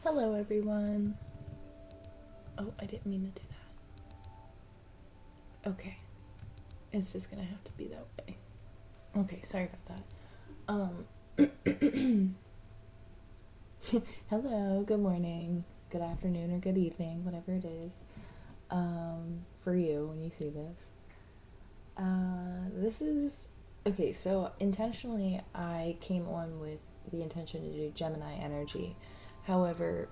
Hello, everyone. Oh, I didn't mean to do that. Okay. It's just gonna have to be that way. Okay, sorry about that. Hello, good morning, good afternoon, or good evening, whatever it is, for you when you see this. This is. Okay, so intentionally, I came on with the intention to do Gemini energy. However,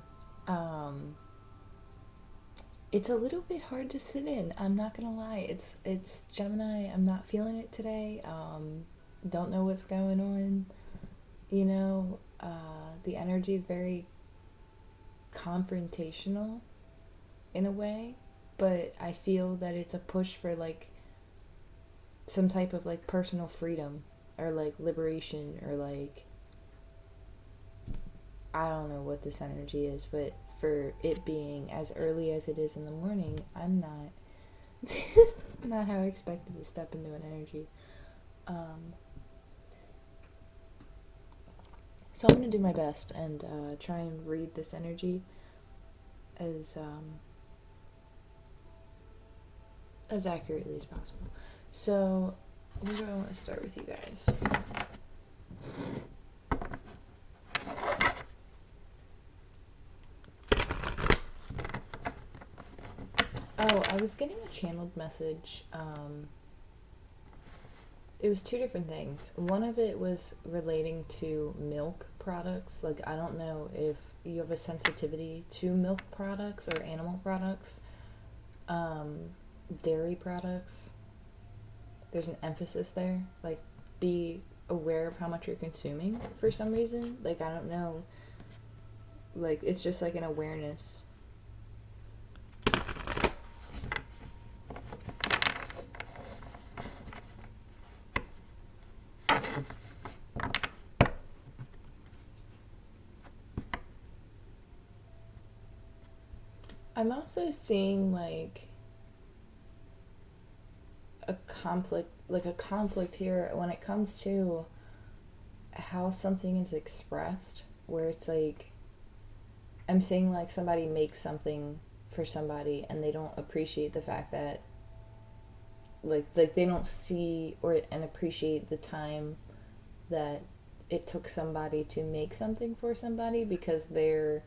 um, it's a little bit hard to sit in. I'm not gonna lie. It's Gemini. I'm not feeling it today. Don't know what's going on. The energy is very confrontational in a way, but I feel that it's a push for like some type of like personal freedom or like liberation or like I don't know what this energy is, but for it being as early as it is in the morning, I'm not not how I expected to step into an energy. Um, so I'm gonna do my best and try and read this energy as as accurately as possible. So we're going to start with you guys. Oh, I was getting a channeled message. It was two different things. One of it was relating to milk products. Like, I don't know if you have a sensitivity to milk products or animal products, dairy products. There's an emphasis there. Like, be aware of how much you're consuming for some reason. Like, I don't know. Like, it's just like an awareness. I'm also seeing like a conflict here when it comes to how something is expressed, where it's like I'm seeing like somebody makes something for somebody and they don't appreciate the fact that like they don't see or and appreciate the time that it took somebody to make something for somebody because their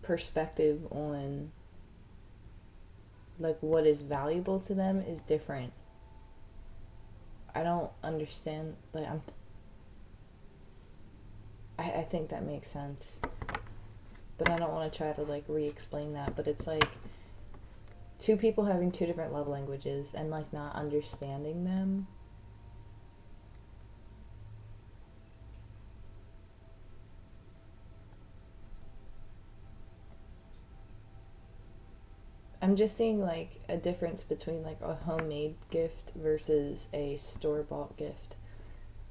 perspective on like what is valuable to them is different. I don't understand. Like I think that makes sense, but I don't want to try to like re-explain that. But it's like two people having two different love languages and like not understanding them. I'm just seeing like a difference between like a homemade gift versus a store-bought gift.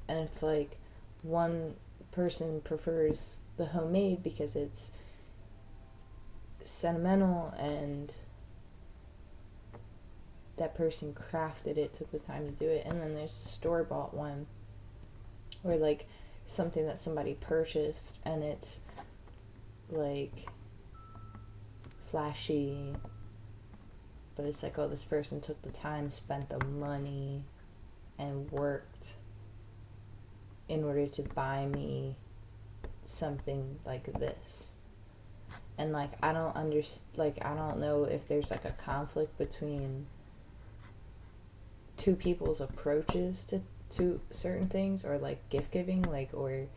And it's like one person prefers the homemade because it's sentimental and that person crafted it, took the time to do it. And then there's a store-bought one where like something that somebody purchased and it's like flashy, but it's like, oh, this person took the time, spent the money, and worked in order to buy me something like this. And like I don't I don't know if there's like a conflict between two people's approaches to certain things or like gift giving, like, or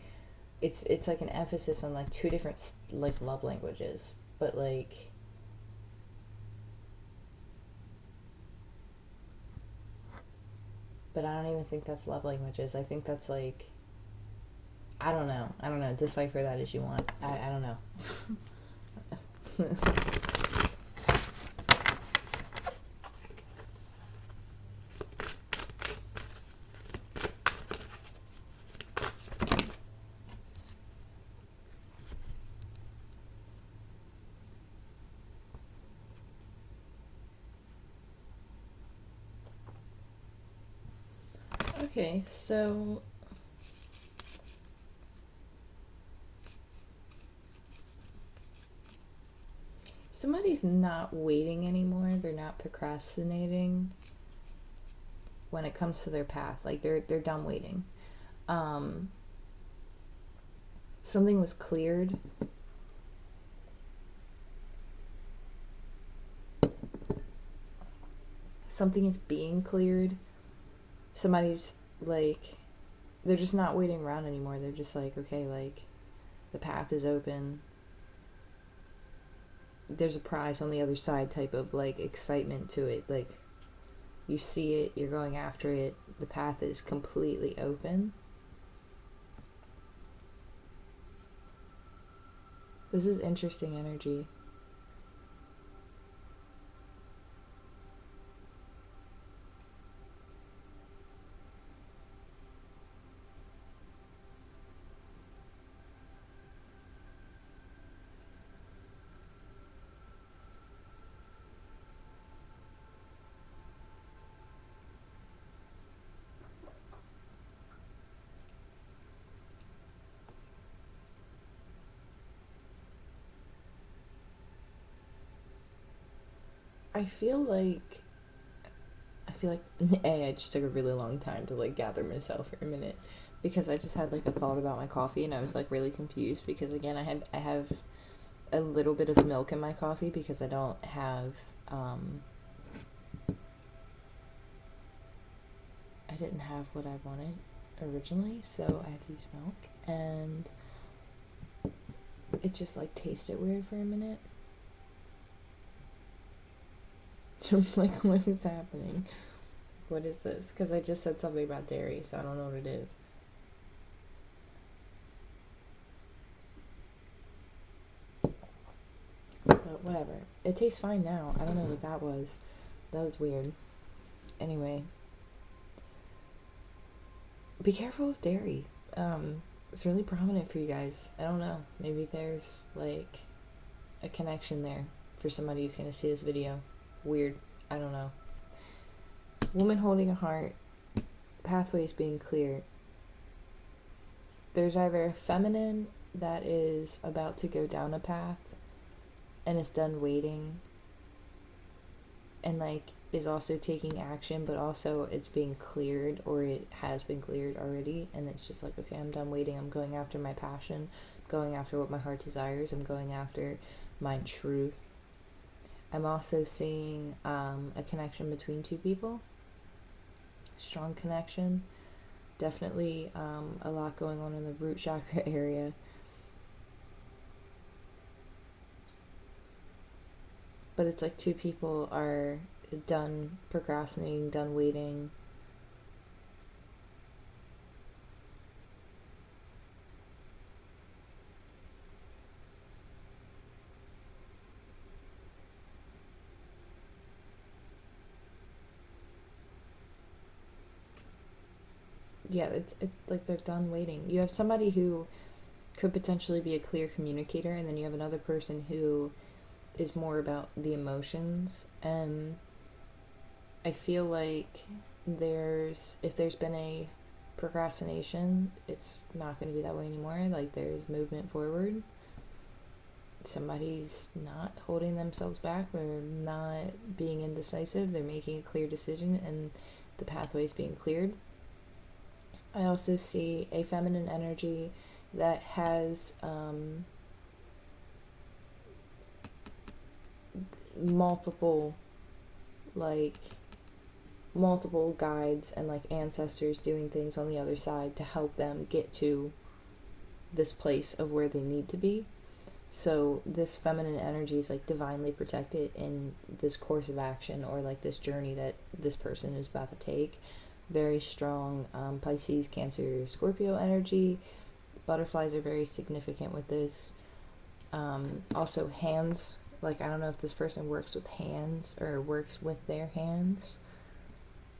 it's like an emphasis on like two different like love languages, but like but I don't even think that's love languages. I think that's like I don't know. Decipher that as you want. I don't know. Okay, so somebody's not waiting anymore. They're not procrastinating when it comes to their path. Like they're done waiting. Something was cleared. Something is being cleared. Somebody's like, they're just not waiting around anymore. They're just like, okay, like the path is open. There's a prize on the other side type of like excitement to it. Like you see it, you're going after it. The path is completely open. This is interesting energy. I feel like I just took a really long time to like gather myself for a minute because I just had like a thought about my coffee and I was like really confused because again I have a little bit of milk in my coffee because I don't have I didn't have what I wanted originally, so I had to use milk and it just like tasted weird for a minute. I'm like, what is happening? What is this? Because I just said something about dairy, so I don't know what it is. But whatever. It tastes fine now. I don't know what that was. That was weird. Anyway. Be careful of dairy. It's really prominent for you guys. I don't know. Maybe there's like a connection there for somebody who's gonna see this video. Weird. I don't know. Woman holding a heart. Pathways being clear. There's either a feminine that is about to go down a path and is done waiting and like is also taking action, but also it's being cleared or it has been cleared already and it's just like, okay, I'm done waiting. I'm going after my passion, going after what my heart desires. I'm going after my truth. I'm also seeing a connection between two people. Strong connection. Definitely a lot going on in the root chakra area. But it's like two people are done procrastinating, done waiting. Yeah, it's like they're done waiting. You have somebody who could potentially be a clear communicator, and then you have another person who is more about the emotions. And I feel like if there's been a procrastination, it's not going to be that way anymore. Like there's movement forward. Somebody's not holding themselves back. They're not being indecisive. They're making a clear decision, and the pathway's being cleared. I also see a feminine energy that has multiple guides and like ancestors doing things on the other side to help them get to this place of where they need to be. So this feminine energy is like divinely protected in this course of action or like this journey that this person is about to take. Very strong Pisces, Cancer, Scorpio energy. Butterflies are very significant with this. Also hands. Like I don't know if this person works with hands or works with their hands.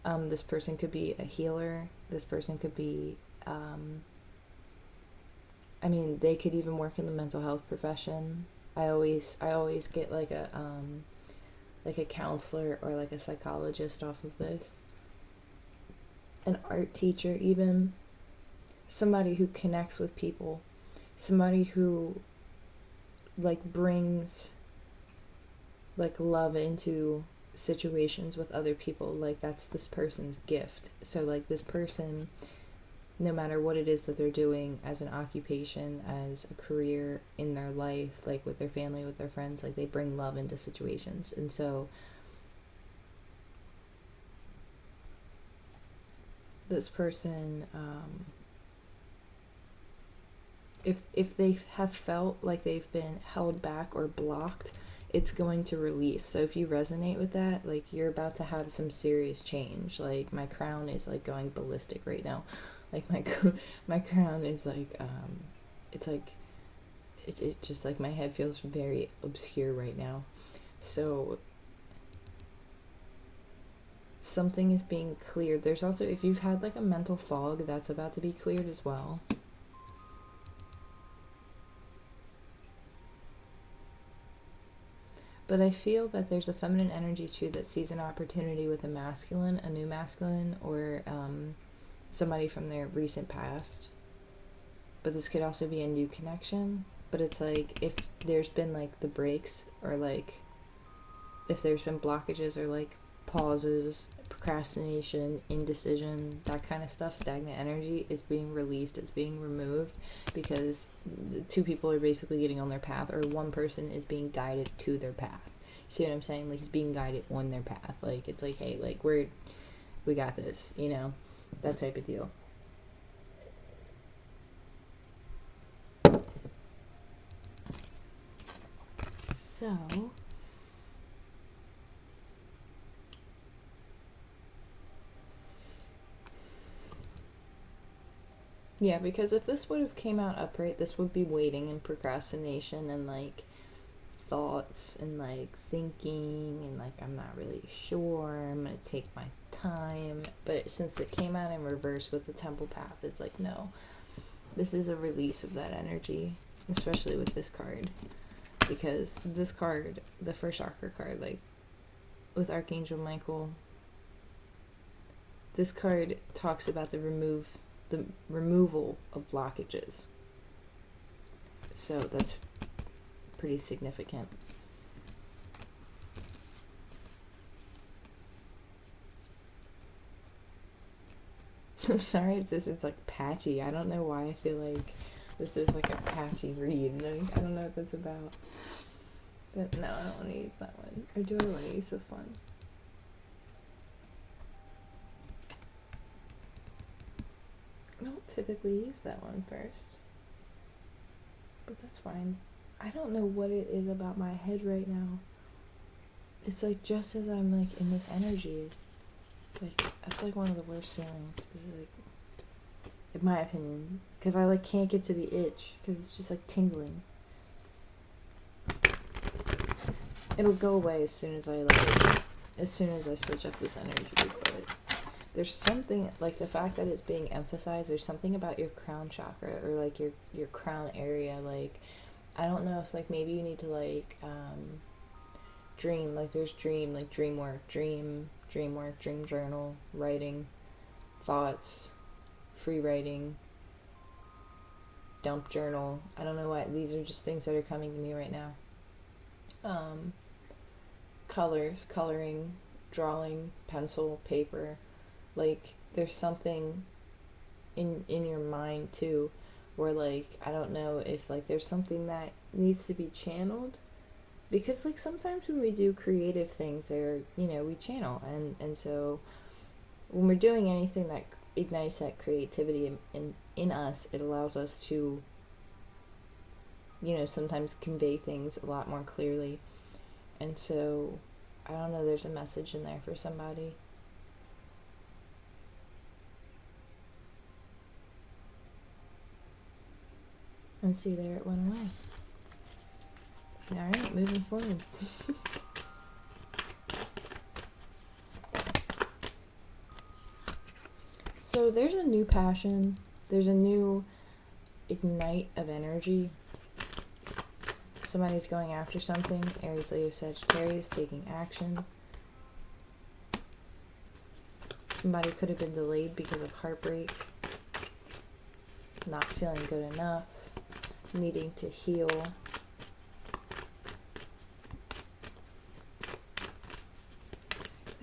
This person could be a healer. This person could be they could even work in the mental health profession. I always get like a counselor or like a psychologist off of this. An art teacher even. Somebody who connects with people. Somebody who like brings like love into situations with other people. Like that's this person's gift. So like this person, no matter what it is that they're doing as an occupation, as a career in their life, like with their family, with their friends, like they bring love into situations. And so this person, if they have felt like they've been held back or blocked, it's going to release. So if you resonate with that, like you're about to have some serious change. Like my crown is like going ballistic right now. Like my crown is like it's like it just like my head feels very obscure right now. So something is being cleared. There's also, if you've had like a mental fog, that's about to be cleared as well. But I feel that there's a feminine energy too that sees an opportunity with a masculine, a new masculine, or somebody from their recent past. But this could also be a new connection. But it's like if there's been like the breaks, or like if there's been blockages or like pauses, procrastination, indecision, that kind of stuff, stagnant energy is being released, it's being removed, because the two people are basically getting on their path, or one person is being guided to their path. See what I'm saying? Like, he's being guided on their path. Like, it's like, hey, like, we got this, you know? That type of deal. So, yeah, because if this would have came out upright, this would be waiting and procrastination and, like, thoughts and, like, thinking and, like, I'm not really sure, I'm gonna take my time. But since it came out in reverse with the temple path, it's like, no, this is a release of that energy, especially with this card. Because this card, the first chakra card, like, with Archangel Michael, this card talks about the removal of blockages. So that's pretty significant. I'm sorry if this is like patchy. I don't know why I feel like this is like a patchy read. I don't know what that's about. But no, I don't want to use that one. Or do I want to use this one? I don't typically use that one first. But that's fine. I don't know what it is about my head right now. It's like just as I'm like in this energy, like that's like one of the worst feelings. Is like, in my opinion, because I like can't get to the itch because it's just like tingling. It'll go away as soon as I switch up this energy. But there's something like the fact that it's being emphasized. There's something about your crown chakra or like your crown area. Like, I don't know if like maybe you need to like dream. Like there's dream work, dream journal, writing, thoughts, free writing, dump journal. I don't know why these are just things that are coming to me right now. Colors, coloring, drawing, pencil, paper. Like there's something in your mind too where like I don't know if like there's something that needs to be channeled, because like sometimes when we do creative things there, you know, we channel, and so when we're doing anything that ignites that creativity in us, it allows us to, you know, sometimes convey things a lot more clearly. And so, I don't know, there's a message in there for somebody. And see, there it went away. Alright, moving forward. So there's a new passion. There's a new ignite of energy. Somebody's going after something. Aries, Leo, Sagittarius, taking action. Somebody could have been delayed because of heartbreak, not feeling good enough, needing to heal.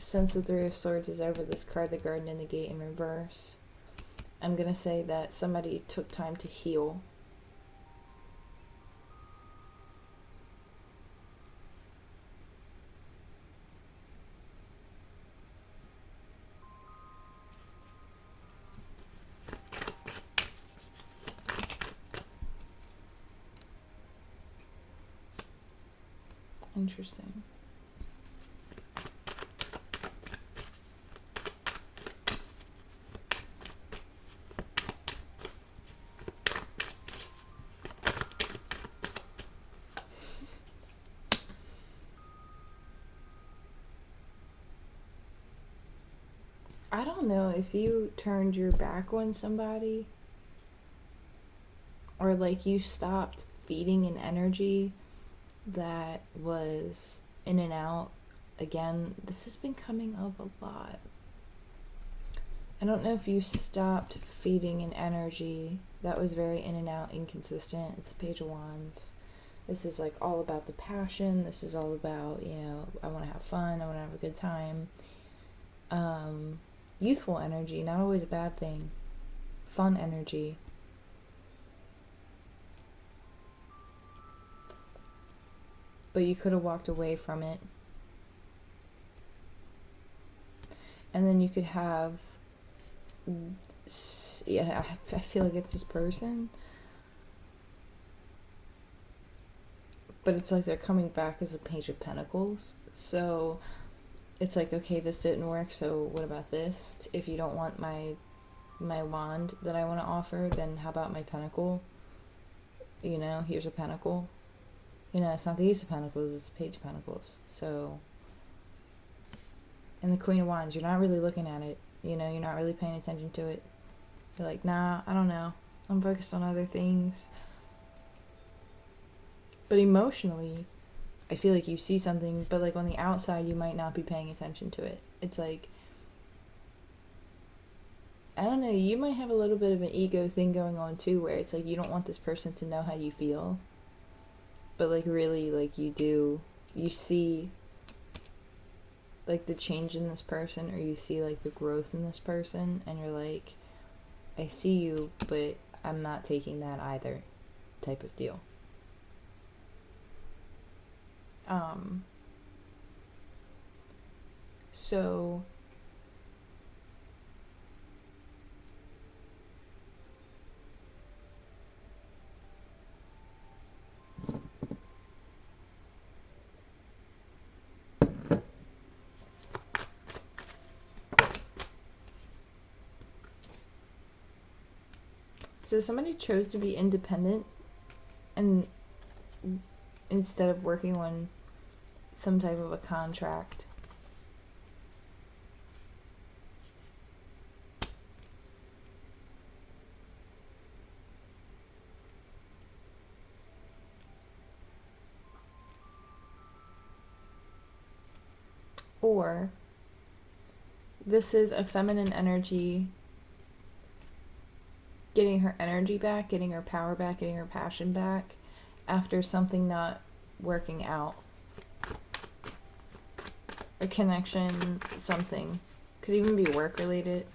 since the Three of Swords is over this card, the Garden and the Gate in reverse, I'm going to say that somebody took time to heal. Interesting. I don't know if you turned your back on somebody or like you stopped feeding an energy that was in and out. Again, this has been coming up a lot. I don't know if you stopped feeding an energy that was very in and out, inconsistent. It's the Page of Wands. This is like all about the passion. This is all about, you know, I want to have fun. I want to have a good time. Youthful energy, not always a bad thing. Fun energy. But you could have walked away from it. And then you could have, yeah, I feel like it's this person. But it's like they're coming back as a Page of Pentacles. So it's like, okay, this didn't work, so what about this? If you don't want my wand that I want to offer, then how about my pentacle? You know, here's a pentacle. You know, it's not the Ace of Pentacles, it's the Page of Pentacles. So, and the Queen of Wands, you're not really looking at it. You know, you're not really paying attention to it. You're like, nah, I don't know. I'm focused on other things. But emotionally, I feel like you see something, but like on the outside, you might not be paying attention to it. It's like, I don't know, you might have a little bit of an ego thing going on too, where it's like you don't want this person to know how you feel. But like really, like you do, you see like the change in this person, or you see like the growth in this person, and you're like, I see you, but I'm not taking that either, type of deal. So somebody chose to be independent and instead of working on some type of a contract. Or this is a feminine energy getting her energy back, getting her power back, getting her passion back after something not working out. A connection, something. Could even be work related.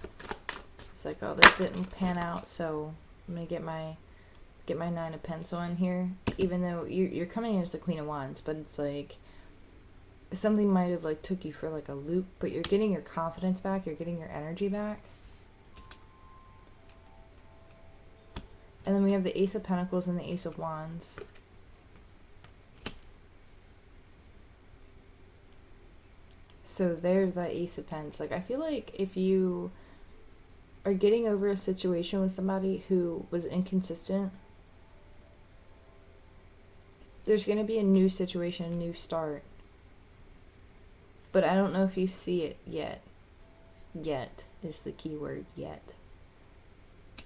It's like, oh, this didn't pan out, so I'm gonna get my Nine of Pentacles in here. Even though you're coming in as the Queen of Wands, but it's like something might have like took you for like a loop, but you're getting your confidence back, you're getting your energy back. And then we have the Ace of Pentacles and the Ace of Wands. So there's that Ace of Pentacles. Like, I feel like if you are getting over a situation with somebody who was inconsistent, there's going to be a new situation, a new start. But I don't know if you see it yet. Yet is the key word, yet.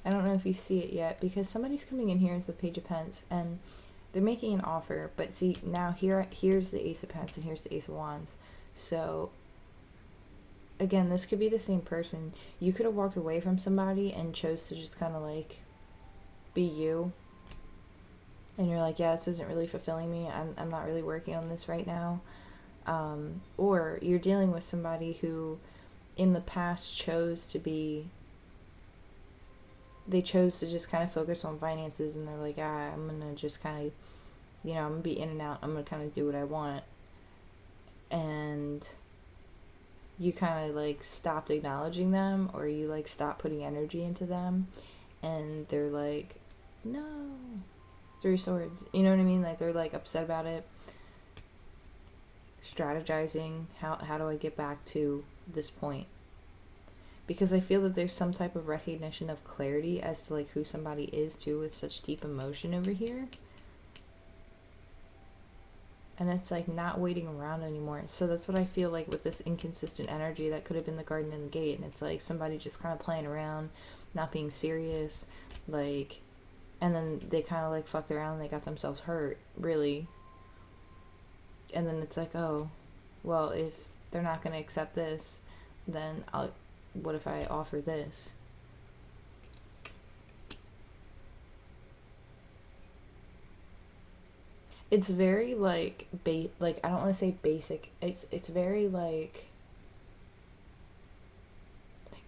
I don't know if you see it yet, because somebody's coming in here as the Page of Pentacles, and they're making an offer. But see, now here's the Ace of Pentacles, and here's the Ace of Wands. So, again, this could be the same person. You could have walked away from somebody and chose to just kind of like be you. And you're like, yeah, this isn't really fulfilling me. I'm not really working on this right now. Or you're dealing with somebody who in the past they chose to just kind of focus on finances, and they're like, I'm gonna just kind of, I'm gonna be in and out, I'm gonna kind of do what I want. And you kind of like stopped acknowledging them, or you like stopped putting energy into them, and they're like, no, 3 swords, you know what I mean? Like they're like upset about it, strategizing, how do I get back to this point? Because I feel that there's some type of recognition of clarity as to like who somebody is too, with such deep emotion over here. And it's like not waiting around anymore. So that's what I feel like with this inconsistent energy. That could have been the garden and the gate, and it's like somebody just kind of playing around, not being serious, like, and then they kind of like fucked around and they got themselves hurt, really. And then it's like, oh, well, if they're not going to accept this, then what if I offer this? It's very like like I don't want to say basic. It's very like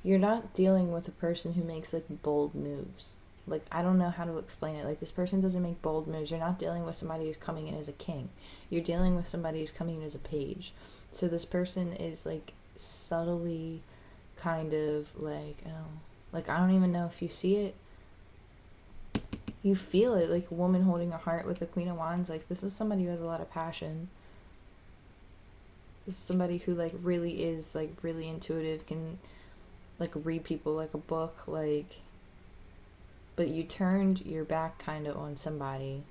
you're not dealing with a person who makes like bold moves. Like I don't know how to explain it. Like this person doesn't make bold moves. You're not dealing with somebody who's coming in as a king. You're dealing with somebody who's coming in as a page. So this person is like subtly kind of like, oh, like I don't even know if you see it. You feel it, like a woman holding a heart with the Queen of Wands. Like this is somebody who has a lot of passion. This is somebody who like really is like really intuitive, can like read people like a book, like, but you turned your back kind of on somebody,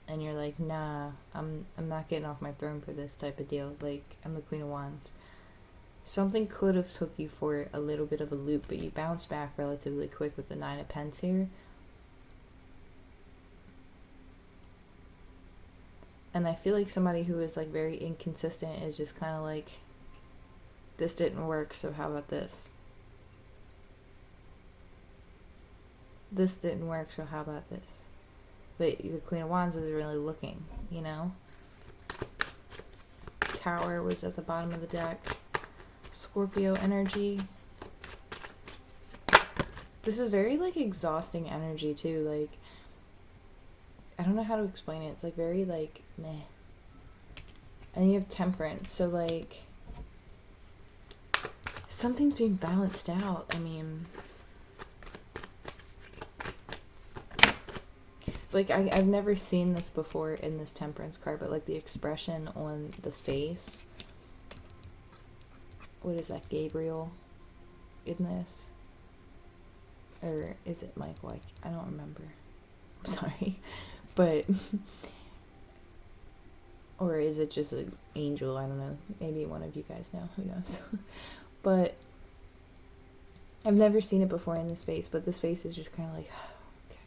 and you're like, nah, I'm not getting off my throne for this type of deal. Like I'm the Queen of Wands. Something could have took you for a little bit of a loop, but you bounced back relatively quick with the 9 of Pentacles here. And I feel like somebody who is like very inconsistent is just kind of like, this didn't work, so how about this? This didn't work, so how about this? But the Queen of Wands is really looking, you know? Tower was at the bottom of the deck. Scorpio energy. This is very like exhausting energy too, like I don't know how to explain it. It's like very like meh. And you have Temperance, so like something's being balanced out. I mean, like I've never seen this before in this Temperance card, but like the expression on the face. What is that, Gabriel in this? Or is it Michael? I don't remember. I'm sorry. But, or is it just an angel? I don't know. Maybe one of you guys know. Who knows? But I've never seen it before in this face. But this face is just kind of like, okay,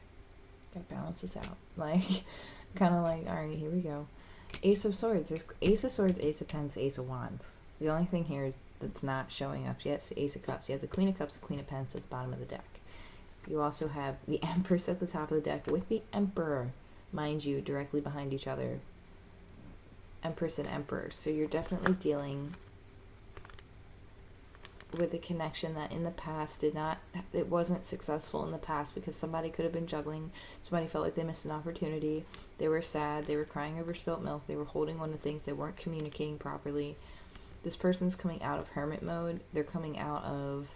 gotta balance this out. Like, kind of like, all right, here we go. Ace of Swords. There's Ace of Swords, Ace of Pentacles, Ace of Wands. The only thing here is that's not showing up yet is Ace of Cups. You have the Queen of Cups, the Queen of Pentacles at the bottom of the deck. You also have the Empress at the top of the deck with the Emperor, mind you, directly behind each other. Empress and Emperor. So you're definitely dealing with a connection that in the past it wasn't successful in the past because somebody could have been juggling. Somebody felt like they missed an opportunity. They were sad. They were crying over spilt milk. They were holding on to things. They weren't communicating properly. This person's coming out of hermit mode. They're coming out of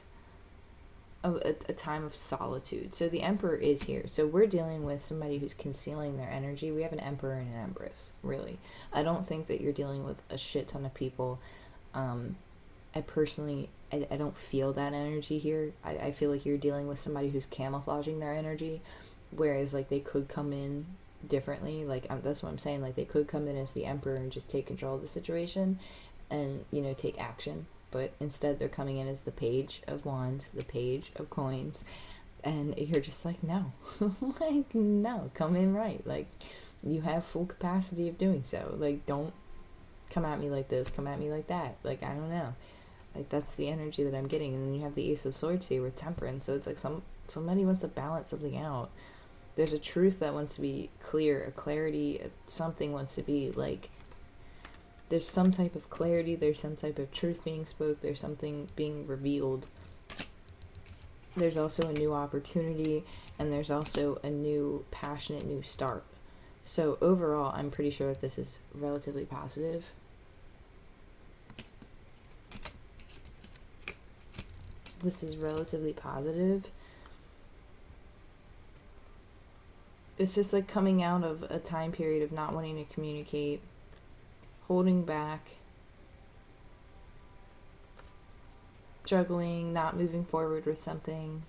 a time of solitude. So the Emperor is here. So we're dealing with somebody who's concealing their energy. We have an Emperor and an Empress, really. I don't think that you're dealing with a shit ton of people. I personally, I don't feel that energy here. I feel like you're dealing with somebody who's camouflaging their energy, whereas like they could come in differently. Like that's what I'm saying. Like they could come in as the Emperor and just take control of the situation and, you know, take action. But instead they're coming in as the Page of Wands, the Page of Coins, and you're just like, no. Like, no, come in right. Like, you have full capacity of doing so. Like, don't come at me like this, come at me like that. Like, I don't know. Like, that's the energy that I'm getting. And then you have the Ace of Swords here with Temperance, so it's like somebody wants to balance something out. There's a truth that wants to be clear, a clarity, something wants to be, like, There's some type of clarity, there's some type of truth being spoke, there's something being revealed. There's also a new opportunity, and there's also a new passionate new start. So overall, I'm pretty sure that this is relatively positive. This is relatively positive. It's just like coming out of a time period of not wanting to communicate, holding back, juggling, not moving forward with something,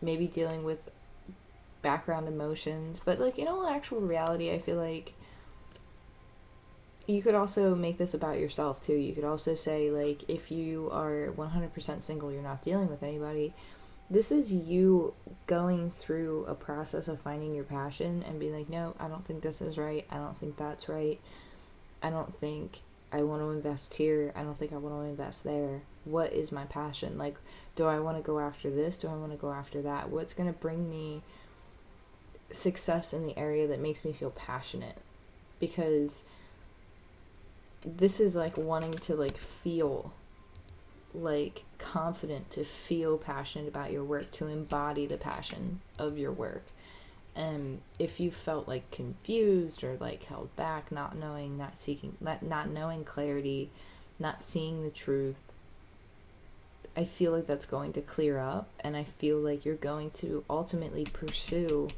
maybe dealing with background emotions. But like, in all actual reality, I feel like you could also make this about yourself too. You could also say, like, if you are 100% single, you're not dealing with anybody, this is you going through a process of finding your passion and being like, no, I don't think this is right, I don't think that's right, I don't think I want to invest here, I don't think I want to invest there. What is my passion? Like, do I want to go after this? Do I want to go after that? What's going to bring me success in the area that makes me feel passionate? Because this is like wanting to like feel like confident, to feel passionate about your work, to embody the passion of your work. And if you felt like confused or like held back, not knowing, not seeking, not knowing clarity, not seeing the truth, I feel like that's going to clear up, and I feel like you're going to ultimately pursue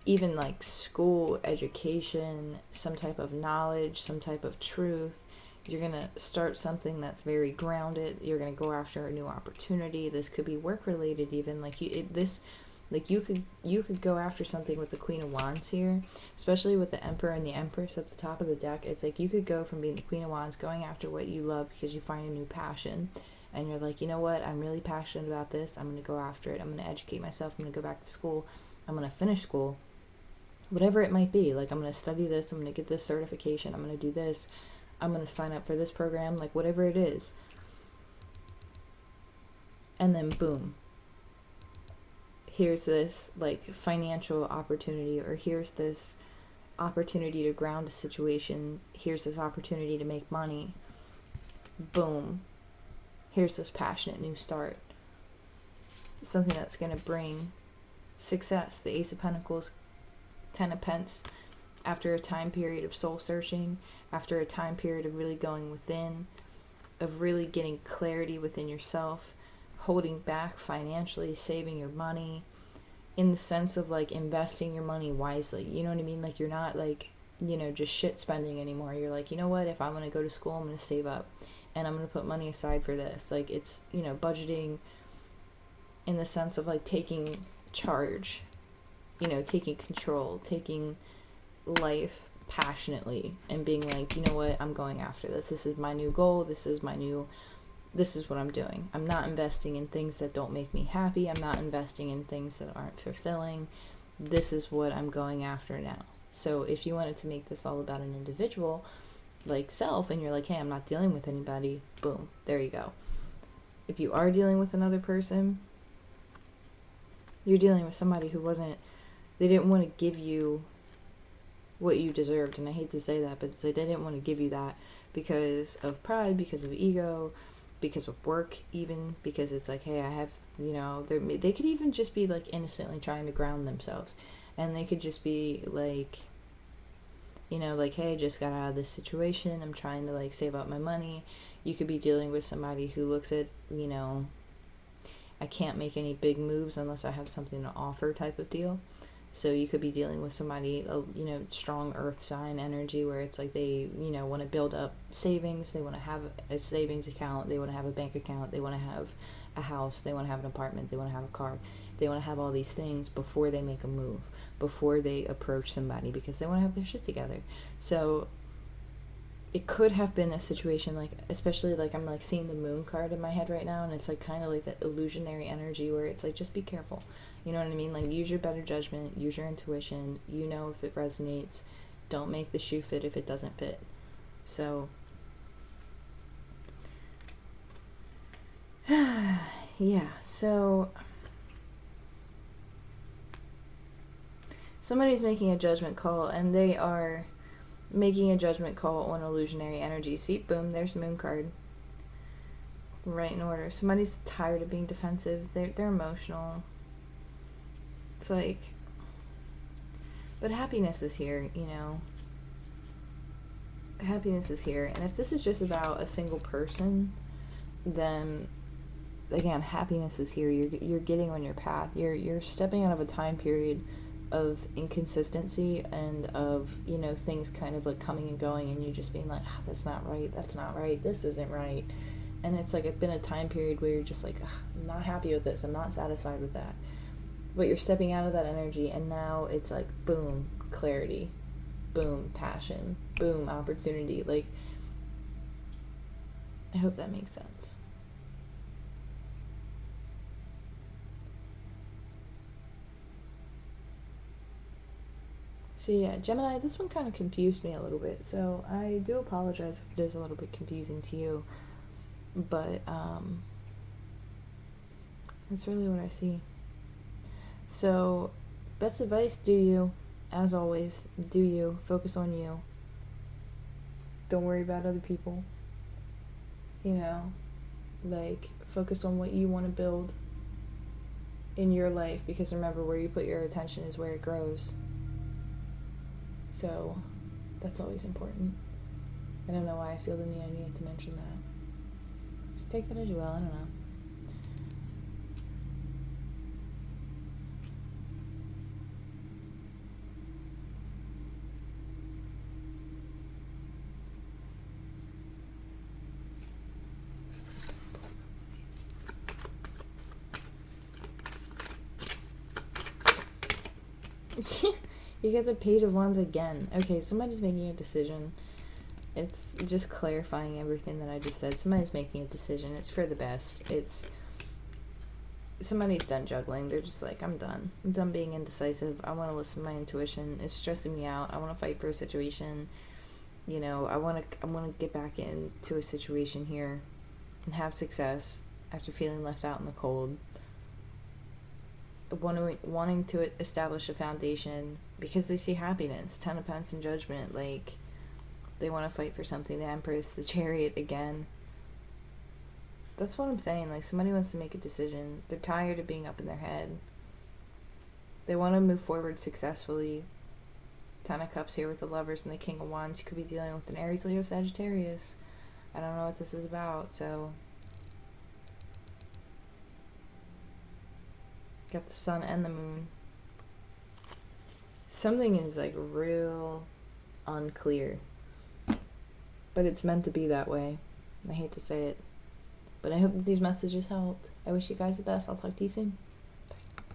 even like school, education, some type of knowledge, some type of truth. You're going to start something that's very grounded. You're going to go after a new opportunity. This could be work related even. Like you could go after something with the Queen of Wands here, especially with the Emperor and the Empress at the top of the deck. It's like you could go from being the Queen of Wands, going after what you love because you find a new passion. And you're like, you know what? I'm really passionate about this. I'm going to go after it. I'm going to educate myself. I'm going to go back to school. I'm going to finish school. Whatever it might be. Like, I'm going to study this. I'm going to get this certification. I'm going to do this. I'm going to sign up for this program. Like, whatever it is. And then, boom. Here's this, like, financial opportunity. Or here's this opportunity to ground a situation. Here's this opportunity to make money. Boom. Here's this passionate new start. Something that's going to bring success. The Ace of Pentacles, Ten of Pence. After a time period of soul searching, after a time period of really going within, of really getting clarity within yourself, holding back financially, saving your money, in the sense of like investing your money wisely. You know what I mean? Like, you're not like, you know, just shit spending anymore. You're like, you know what? If I'm going to go to school, I'm going to save up. And I'm going to put money aside for this. Like, it's, you know, budgeting in the sense of like taking charge, you know, taking control, taking life passionately and being like, you know what, I'm going after this. This is my new goal. This is what I'm doing. I'm not investing in things that don't make me happy. I'm not investing in things that aren't fulfilling. This is what I'm going after now. So if you wanted to make this all about an individual, like self, and you're like, hey, I'm not dealing with anybody, boom, there you go. If you are dealing with another person, you're dealing with somebody who they didn't want to give you what you deserved. And I hate to say that, but it's like they didn't want to give you that because of pride, because of ego, because of work, even because it's like, hey, I have, you know, they could even just be like innocently trying to ground themselves, and they could just be like, you know, like, hey, I just got out of this situation, I'm trying to like save up my money. You could be dealing with somebody who looks at, you know, I can't make any big moves unless I have something to offer type of deal. So you could be dealing with somebody, you know, strong earth sign energy, where it's like they, you know, want to build up savings. They want to have a savings account. They want to have a bank account. They want to have a house. They want to have an apartment. They want to have a car. They want to have all these things before they make a move, before they approach somebody, because they want to have their shit together. So it could have been a situation like, especially like I'm like seeing the moon card in my head right now, and it's like kind of like that illusionary energy where it's like, just be careful. You know what I mean? Like, use your better judgment, use your intuition. You know if it resonates. Don't make the shoe fit if it doesn't fit. So, yeah, so somebody's making a judgment call, and they are making a judgment call on illusionary energy. See, boom, there's moon card. Right in order. Somebody's tired of being defensive. They're emotional. It's like, but happiness is here, you know. Happiness is here. And if this is just about a single person, then again, happiness is here. You're getting on your path. You're stepping out of a time period of inconsistency and of, you know, things kind of like coming and going, and you just being like, oh, that's not right, this isn't right. And it's like, it's been a time period where you're just like, I'm not happy with this, I'm not satisfied with that. But you're stepping out of that energy, and now it's like, boom, clarity, boom, passion, boom, opportunity. Like, I hope that makes sense. So yeah, Gemini, this one kind of confused me a little bit, so I do apologize if it is a little bit confusing to you, but that's really what I see. So, best advice, do you. As always, do you. Focus on you. Don't worry about other people. You know, like, focus on what you want to build in your life, because remember, where you put your attention is where it grows. So, that's always important. I don't know why I feel the need I needed to mention that. Just take that as well, I don't know. You get the Page of Wands again. Okay, somebody's making a decision. It's just clarifying everything that I just said. Somebody's making a decision. It's for the best. It's somebody's done juggling. They're just like, I'm done. I'm done being indecisive. I want to listen to my intuition. It's stressing me out. I want to fight for a situation. You know, I want to get back into a situation here and have success after feeling left out in the cold. Wanting to establish a foundation because they see happiness. 10 of Pentacles and Judgment. Like, they want to fight for something. The Empress, the Chariot again. That's what I'm saying. Like, somebody wants to make a decision. They're tired of being up in their head. They want to move forward successfully. 10 of Cups here with the Lovers and the King of Wands. You could be dealing with an Aries, Leo, Sagittarius. I don't know what this is about, so... Got the Sun and the Moon. Something is, like, real unclear. But it's meant to be that way. I hate to say it. But I hope that these messages helped. I wish you guys the best. I'll talk to you soon.